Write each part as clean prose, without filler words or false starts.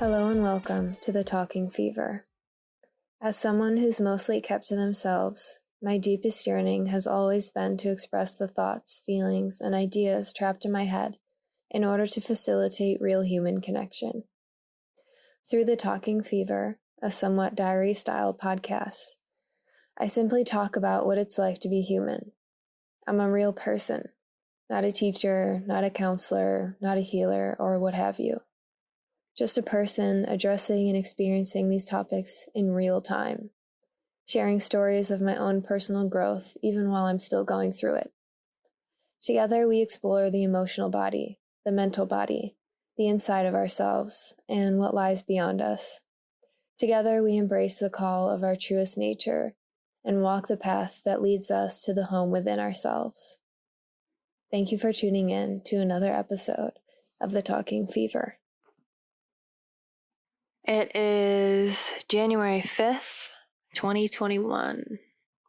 Hello and welcome to the Talking Fever. As someone who's mostly kept to themselves, my deepest yearning has always been to express the thoughts, feelings, and ideas trapped in my head in order to facilitate real human connection. Through the Talking Fever, a somewhat diary-style podcast, I simply talk about what it's like to be human. I'm a real person, not a teacher, not a counselor, not a healer, or what have you. Just a person addressing and experiencing these topics in real time, sharing stories of my own personal growth even while I'm still going through it. Together, we explore the emotional body, the mental body, the inside of ourselves, and what lies beyond us. Together, we embrace the call of our truest nature and walk the path that leads us to the home within ourselves. Thank you for tuning in to another episode of The Talking Fever. It is January 5th, 2021.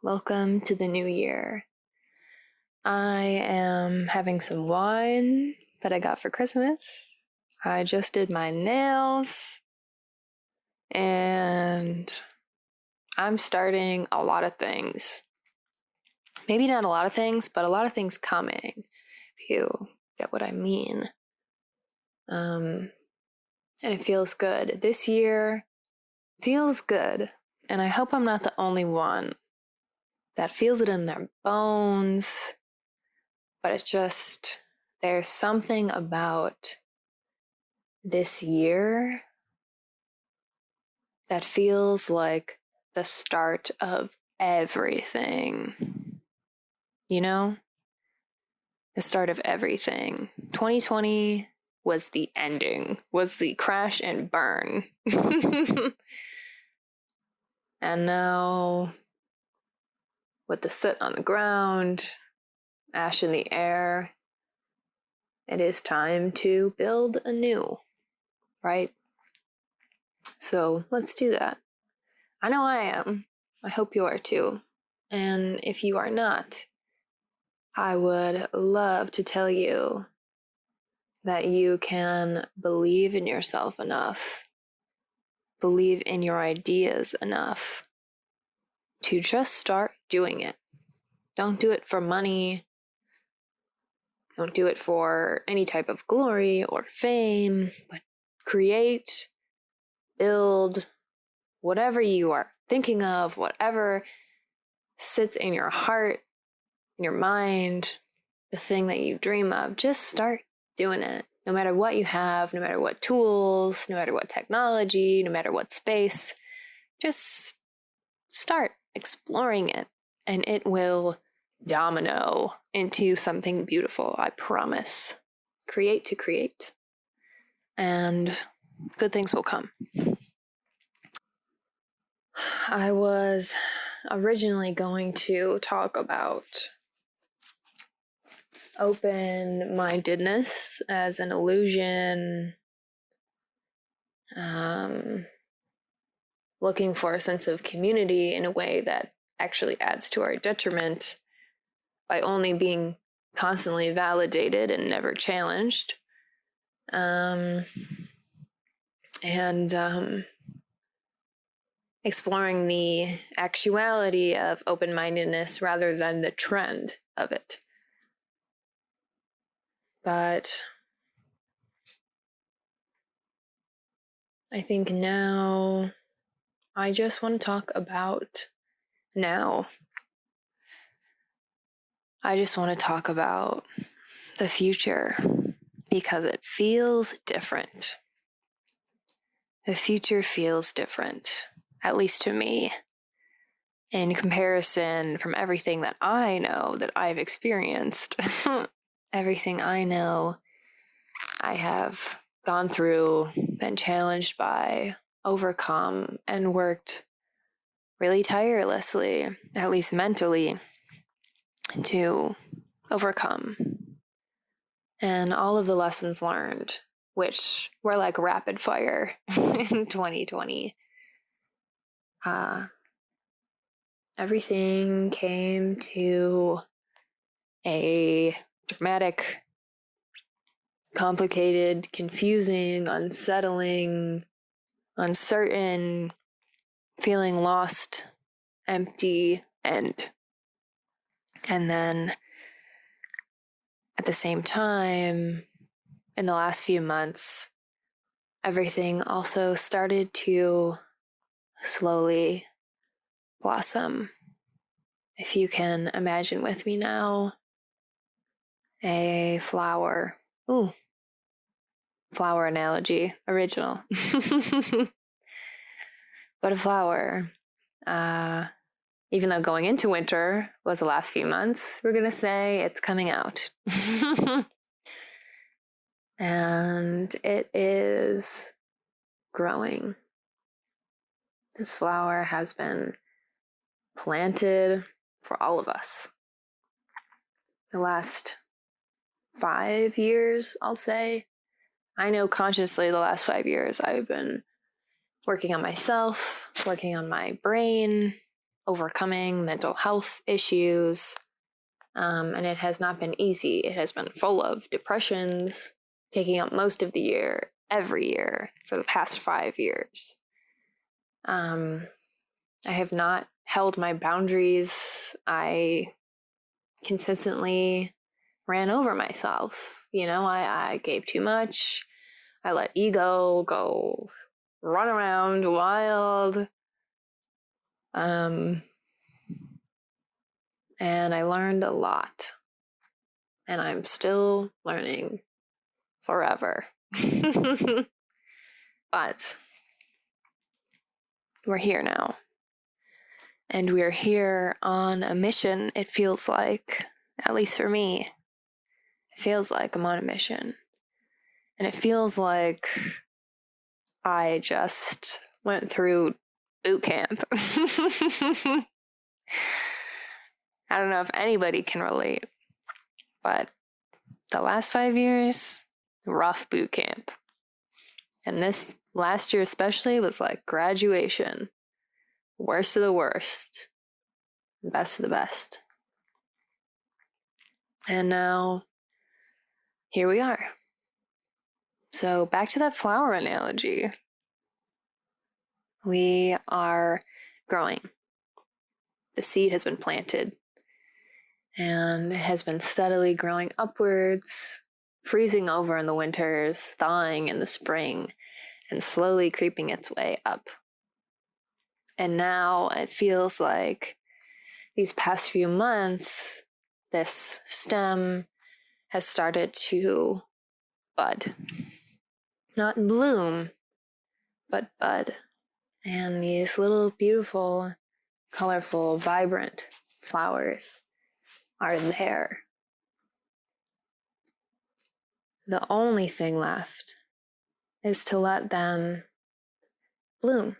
Welcome to the new year. I am having some wine that I got for Christmas. I just did my nails. And I'm starting a lot of things. Maybe not a lot of things, but a lot of things coming, if you get what I mean. And it feels good. This year feels good. And I hope I'm not the only one that feels it in their bones. But it's just, there's something about this year that feels like the start of everything. You know? The start of everything. 2020 was the ending, was the crash and burn. And now, with the soot on the ground, ash in the air, it is time to build anew, right? So let's do that. I know I am. I hope you are too. And if you are not, I would love to tell you that you can believe in yourself enough, believe in your ideas enough to just start doing it. Don't do it for money. Don't do it for any type of glory or fame, but create, build, whatever you are thinking of, whatever sits in your heart, in your mind, the thing that you dream of, just start doing it. No matter what you have, no matter what tools, no matter what technology, no matter what space, just start exploring it, and it will domino into something beautiful, I promise. Create to create, and good things will come. I was originally going to talk about open-mindedness as an illusion, looking for a sense of community in a way that actually adds to our detriment by only being constantly validated and never challenged. Exploring the actuality of open-mindedness rather than the trend of it. But I think now I just want to talk about now. I just want to talk about the future because it feels different. The future feels different, at least to me, in comparison from everything that I know that I've experienced. Everything I know I have gone through, been challenged by, overcome, and worked really tirelessly, at least mentally, to overcome. And all of the lessons learned, which were like rapid fire in 2020. Everything came to a dramatic, complicated, confusing, unsettling uncertain, feeling lost, empty, end. And then at the same time, in the last few months, everything also started to slowly blossom. If you can imagine with me now, a flower. Ooh, flower analogy, original. But a flower. Even though going into winter was the last few months, we're going to say it's coming out. And it is growing. This flower has been planted for all of us. The last 5 years, I'll say. I know consciously the last 5 years I've been working on myself, working on my brain, overcoming mental health issues. And it has not been easy. It has been full of depressions, taking up most of the year, every year, for the past 5 years. I have not held my boundaries. I consistently ran over myself. I gave too much. I let ego go run around wild. And I learned a lot. And I'm still learning forever. But we're here now. And we're here on a mission, it feels like. At least for me. It feels like I'm on a mission. And it feels like I just went through boot camp. I don't know if anybody can relate, but the last 5 years, rough boot camp. And this last year especially was like graduation. Worst of the worst. Best of the best. And now, here we are. So back to that flower analogy. We are growing. The seed has been planted. And it has been steadily growing upwards, freezing over in the winters, thawing in the spring, and slowly creeping its way up. And now it feels like these past few months, this stem has started to bud. Not bloom, but bud. And these little beautiful, colorful, vibrant flowers are there. The only thing left is to let them bloom,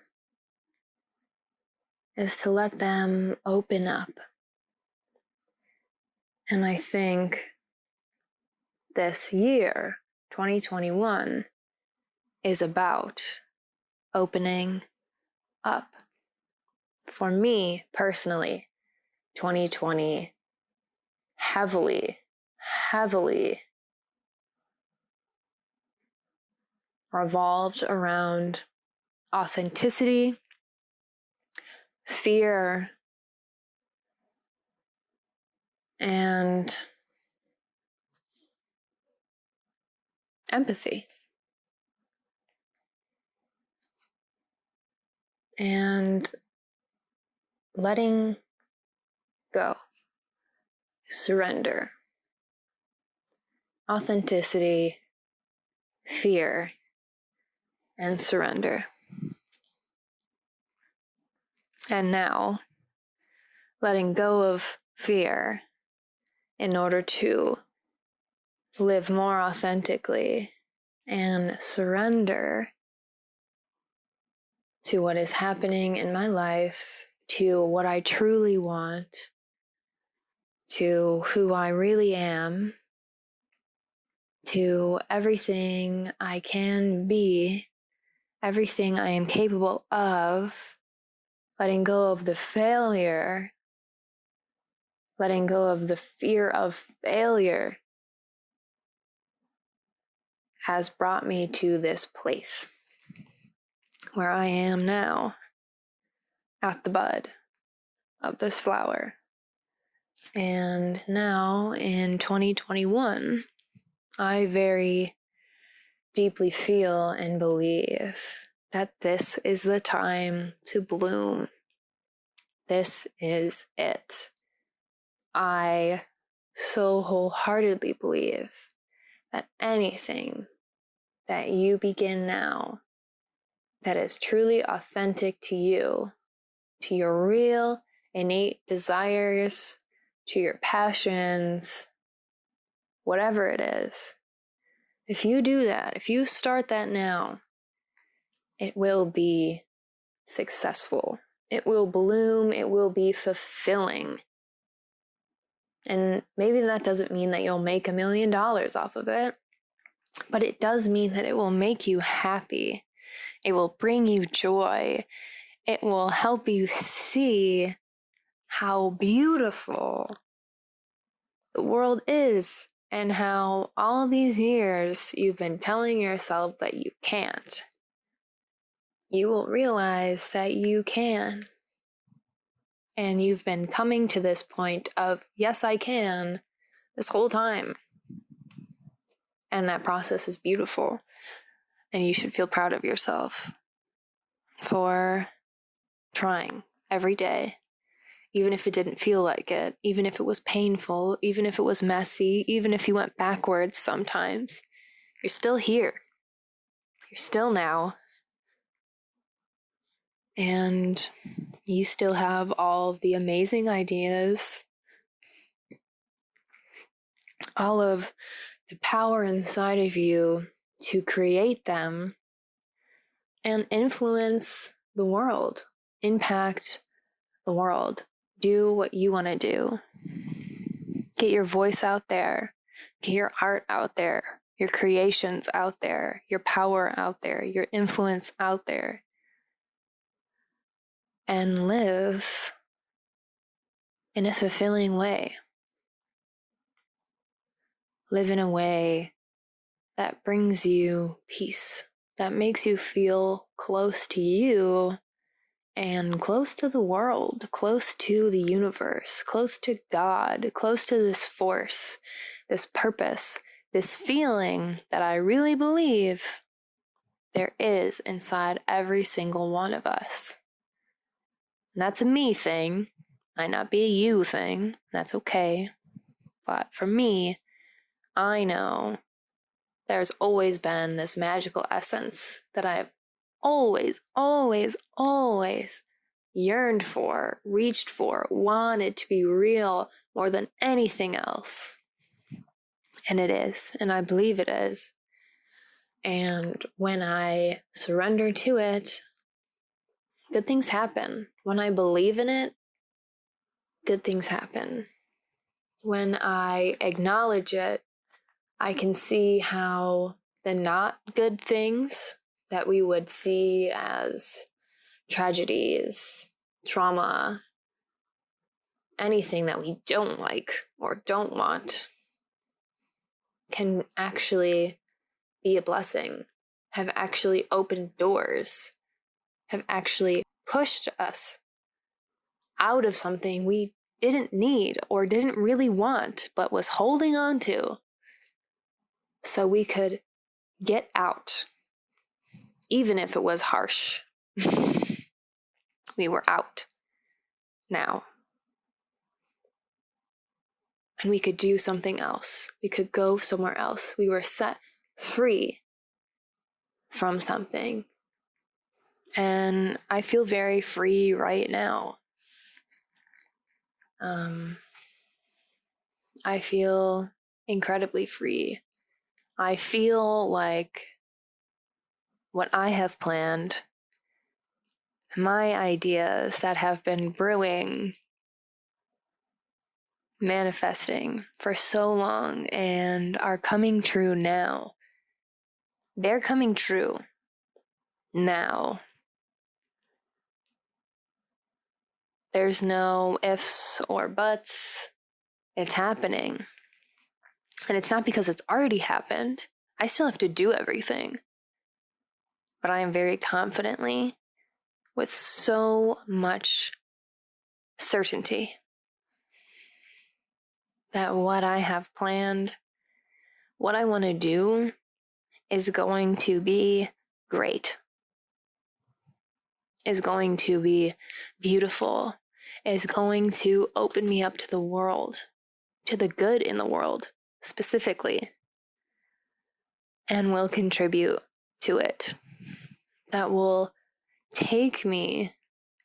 is to let them open up. And I think this year, 2021, is about opening up. For me personally, 2020 heavily revolved around authenticity, fear, and empathy. And letting go, surrender, authenticity, fear, and surrender. And now, letting go of fear in order to live more authentically and surrender to what is happening in my life, to what I truly want, to who I really am, to everything I can be, everything I am capable of, letting go of the failure, letting go of the fear of failure has brought me to this place where I am now, at the bud of this flower. And now in 2021, I very deeply feel and believe that this is the time to bloom. This is it. I so wholeheartedly believe that anything that you begin now that is truly authentic to you, to your real innate desires, to your passions, whatever it is, if you do that, if you start that now, it will be successful. It will bloom. It will be fulfilling. And maybe that doesn't mean that you'll make $1 million off of it, but it does mean that it will make you happy. It will bring you joy. It will help you see how beautiful the world is and how all these years you've been telling yourself that you can't. You will realize that you can. And you've been coming to this point of, yes, I can, this whole time. And that process is beautiful. And you should feel proud of yourself for trying every day, even if it didn't feel like it, even if it was painful, even if it was messy, even if you went backwards sometimes. You're still here. You're still now. And you still have all of the amazing ideas, all of the power inside of you to create them and influence the world, impact the world. Do what you want to do. Get your voice out there. Get your art out there. Your creations out there. Your power out there. Your influence out there. And live in a fulfilling way. Live in a way that brings you peace, that makes you feel close to you and close to the world, close to the universe, close to God, close to this force, this purpose, this feeling that I really believe there is inside every single one of us. And that's a me thing, might not be a you thing, that's okay. But for me, I know there's always been this magical essence that I've always yearned for, reached for, wanted to be real more than anything else. And it is, and I believe it is. And when I surrender to it, good things happen. When I believe in it, good things happen. When I acknowledge it, I can see how the not good things that we would see as tragedies, trauma, anything that we don't like or don't want can actually be a blessing, have actually opened doors, have actually pushed us out of something we didn't need or didn't really want, but was holding on to so we could get out, even if it was harsh. We were out now. And we could do something else. We could go somewhere else. We were set free from something. And I feel very free right now. I feel incredibly free. I feel like what I have planned, my ideas that have been brewing, manifesting for so long and are coming true now. They're coming true now. There's no ifs or buts. It's happening. And it's not because it's already happened. I still have to do everything. but I am very confidently, with so much certainty, that what I have planned, what I want to do, is going to be great, is going to be beautiful, is going to open me up to the world, to the good in the world specifically, and will contribute to it. That will take me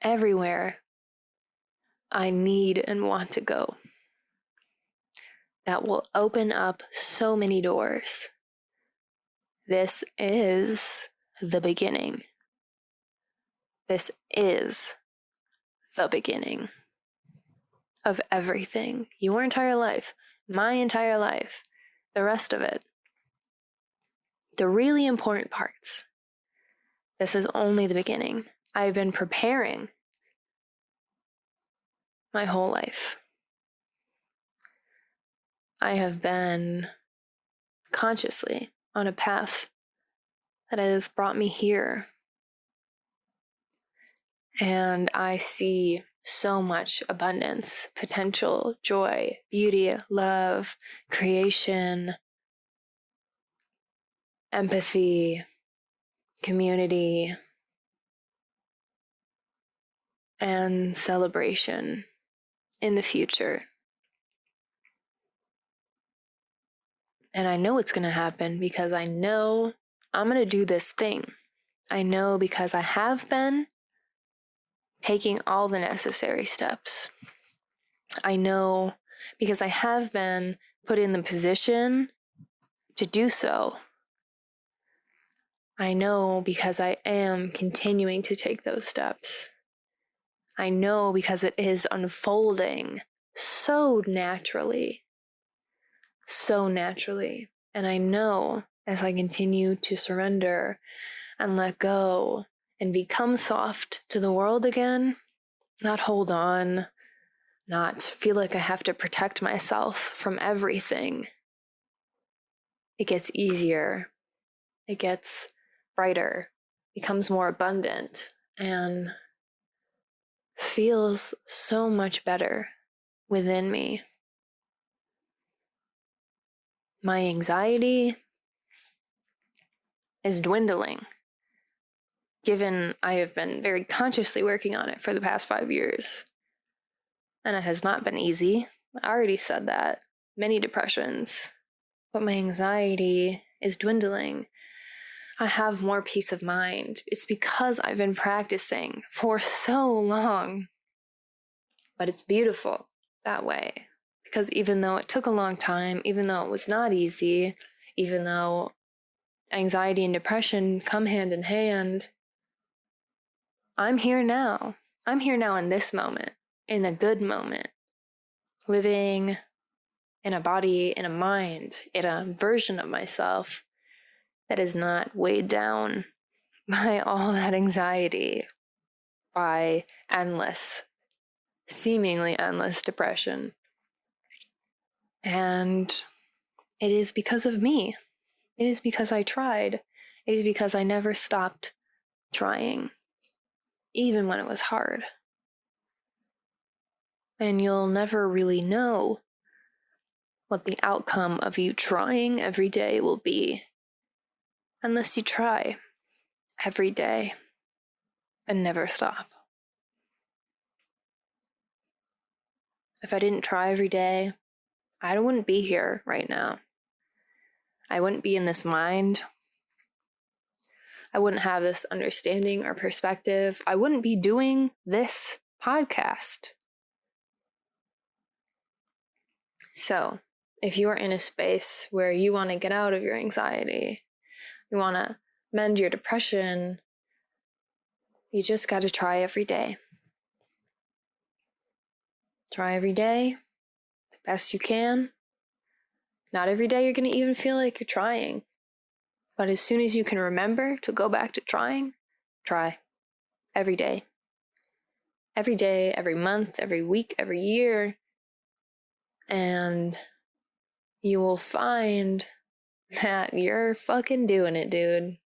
everywhere I need and want to go. That will open up so many doors. This is the beginning. This is the beginning of everything. Your entire life, my entire life, the rest of it. The really important parts. This is only the beginning. I've been preparing my whole life. I have been consciously on a path that has brought me here. And I see so much abundance, potential, joy, beauty, love, creation, empathy, community, and celebration in the future. And I know it's going to happen because I know I'm going to do this thing. I know because I have been taking all the necessary steps. I know because I have been put in the position to do so. I know because I am continuing to take those steps. I know because it is unfolding so naturally. So naturally. And I know as I continue to surrender and let go and become soft to the world again, not hold on, not feel like I have to protect myself from everything. It gets easier. It gets brighter, becomes more abundant, and feels so much better within me. My anxiety is dwindling, given I have been very consciously working on it for the past 5 years. And it has not been easy. I already said that. Many depressions. But my anxiety is dwindling. I have more peace of mind. It's because I've been practicing for so long. But it's beautiful that way. Because even though it took a long time, even though it was not easy, even though anxiety and depression come hand in hand, I'm here now. I'm here now in this moment, in a good moment, living in a body, in a mind, in a version of myself that is not weighed down by all that anxiety, by seemingly endless depression. And it is because of me. It is because I tried. It is because I never stopped trying, even when it was hard. And you'll never really know what the outcome of you trying every day will be unless you try every day and never stop. If I didn't try every day, I wouldn't be here right now. I wouldn't be in this mind. I wouldn't have this understanding or perspective. I wouldn't be doing this podcast. So, if you are in a space where you want to get out of your anxiety, you want to mend your depression, you just got to try every day. Try every day, the best you can. Not every day you're going to even feel like you're trying. But as soon as you can remember to go back to trying, try. Every day. Every day, every month, every week, every year. And you will find that you're fucking doing it, dude.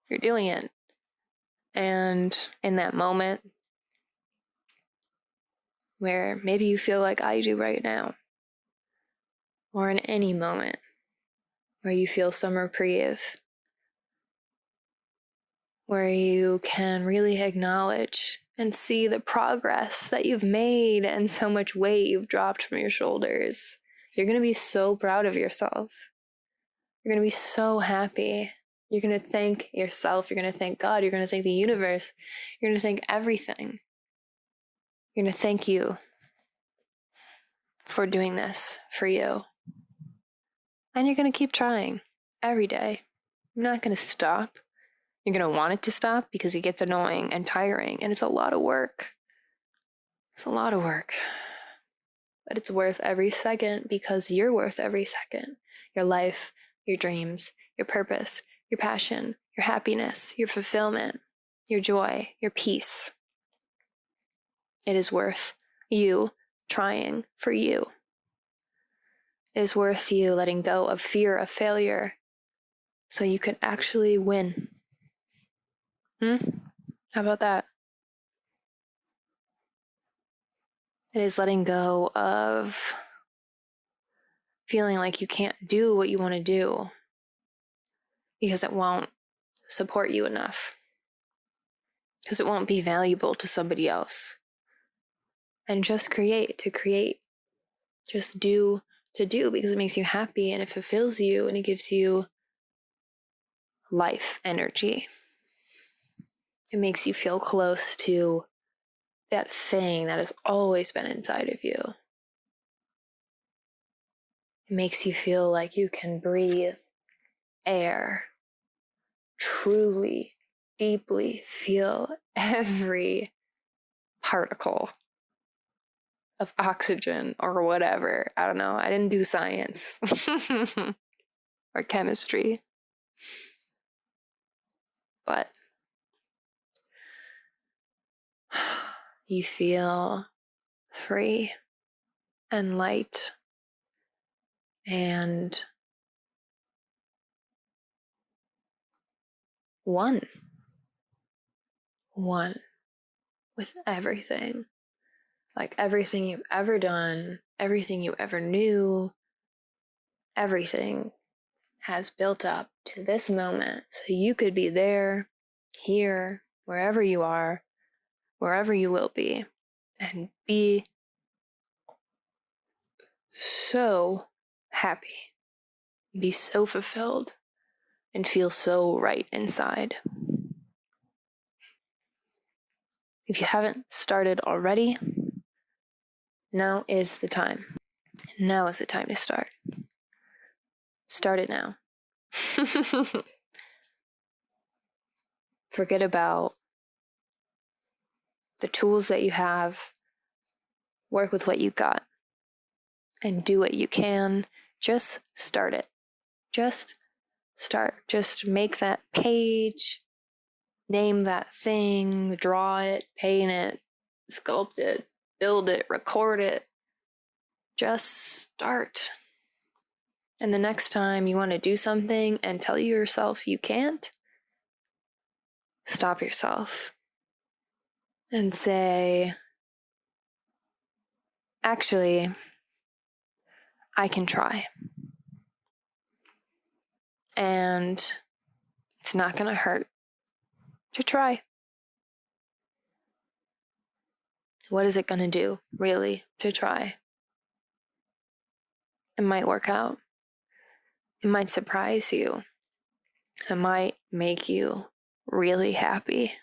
You're doing it. And in that moment where maybe you feel like I do right now, or in any moment where you feel some reprieve, where you can really acknowledge and see the progress that you've made and so much weight you've dropped from your shoulders, you're going to be so proud of yourself. You're going to be so happy. You're going to thank yourself. You're going to thank God. You're going to thank the universe. You're going to thank everything. You're going to thank you for doing this for you. And you're going to keep trying every day. You're not going to stop. You're going to want it to stop because it gets annoying and tiring, and it's a lot of work. It's a lot of work. But it's worth every second because you're worth every second. Your life, your dreams, your purpose, your passion, your happiness, your fulfillment, your joy, your peace. It is worth you trying for you. It is worth you letting go of fear of failure so you can actually win. How about that? It is letting go of feeling like you can't do what you want to do because it won't support you enough, because it won't be valuable to somebody else. And just create to create. Just do to do because it makes you happy and it fulfills you and it gives you life energy. It makes you feel close to that thing that has always been inside of you. It makes you feel like you can breathe air, truly, deeply feel every particle of oxygen or whatever. I don't know. I didn't do science or chemistry. But you feel free and light and one with everything. Like everything you've ever done, everything you ever knew, everything has built up to this moment. So you could be there, here, wherever you are, wherever you will be, and be so happy, be so fulfilled, and feel so right inside. If you haven't started already, now is the time. Now is the time to start. Start it now. Forget about the tools that you have. Work with what you got and do what you can. Just start it. Just start. Just make that page, name that thing, draw it, paint it, sculpt it, build it, record it. Just start. And the next time you want to do something and tell yourself you can't, stop yourself and say, actually, I can try. And it's not going to hurt to try. What is it going to do, really, to try? It might work out. It might surprise you. It might make you really happy.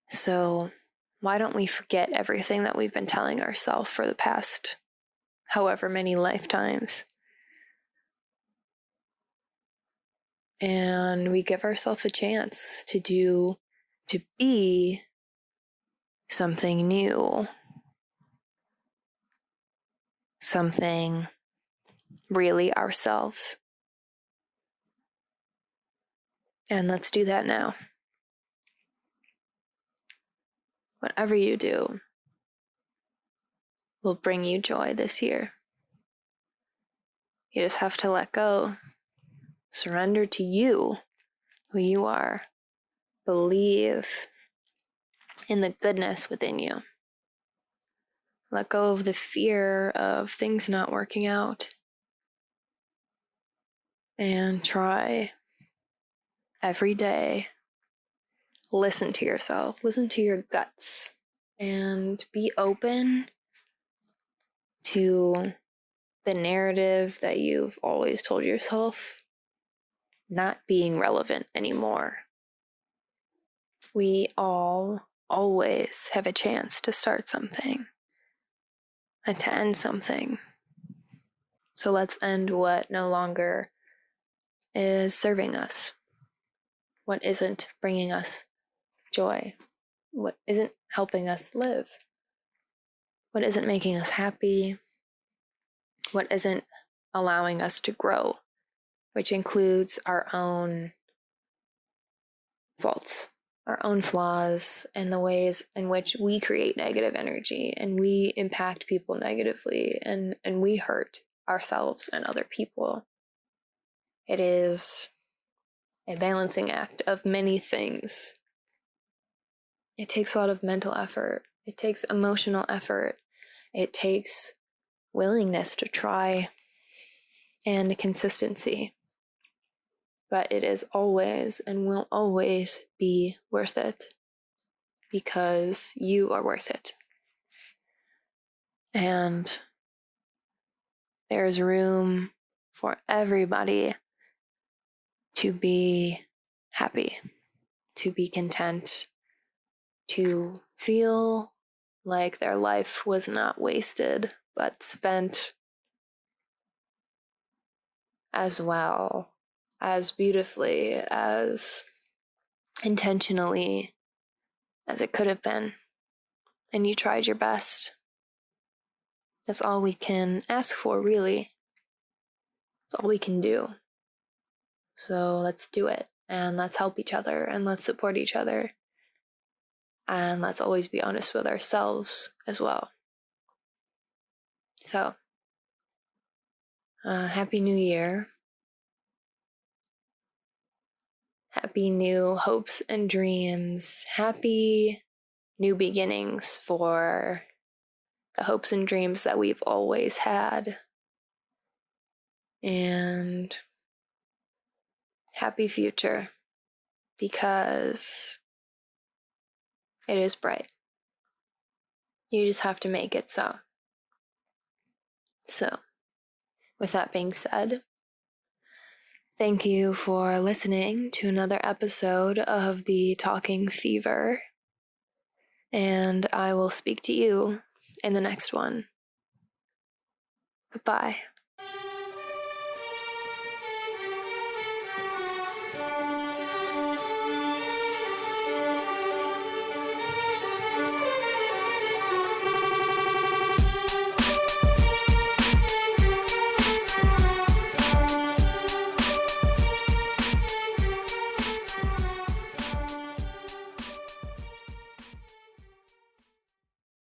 So why don't we forget everything that we've been telling ourselves for the past however many lifetimes? And we give ourselves a chance to be something new, something really ourselves. And let's do that now. Whatever you do will bring you joy this year. You just have to let go, surrender to you, who you are. Believe in the goodness within you. Let go of the fear of things not working out. And try every day. Listen to yourself, listen to your guts, and be open to the narrative that you've always told yourself not being relevant anymore. We all always have a chance to start something and to end something. So let's end what no longer is serving us, what isn't bringing us joy, what isn't helping us live, what isn't making us happy, what isn't allowing us to grow, which includes our own faults, our own flaws, and the ways in which we create negative energy and we impact people negatively and we hurt ourselves and other people. It is a balancing act of many things. It takes a lot of mental effort. It takes emotional effort. It takes willingness to try and consistency. But it is always and will always be worth it because you are worth it. And there's room for everybody to be happy, to be content, to feel like their life was not wasted, but spent as well, as beautifully, as intentionally as it could have been. And you tried your best. That's all we can ask for, really. That's all we can do. So let's do it. And let's help each other. And let's support each other. And let's always be honest with ourselves as well. So, Happy New Year. Happy new hopes and dreams. Happy new beginnings for the hopes and dreams that we've always had. And happy future, because it is bright. You just have to make it so. So, with that being said, thank you for listening to another episode of the Talking Fever, and I will speak to you in the next one. Goodbye.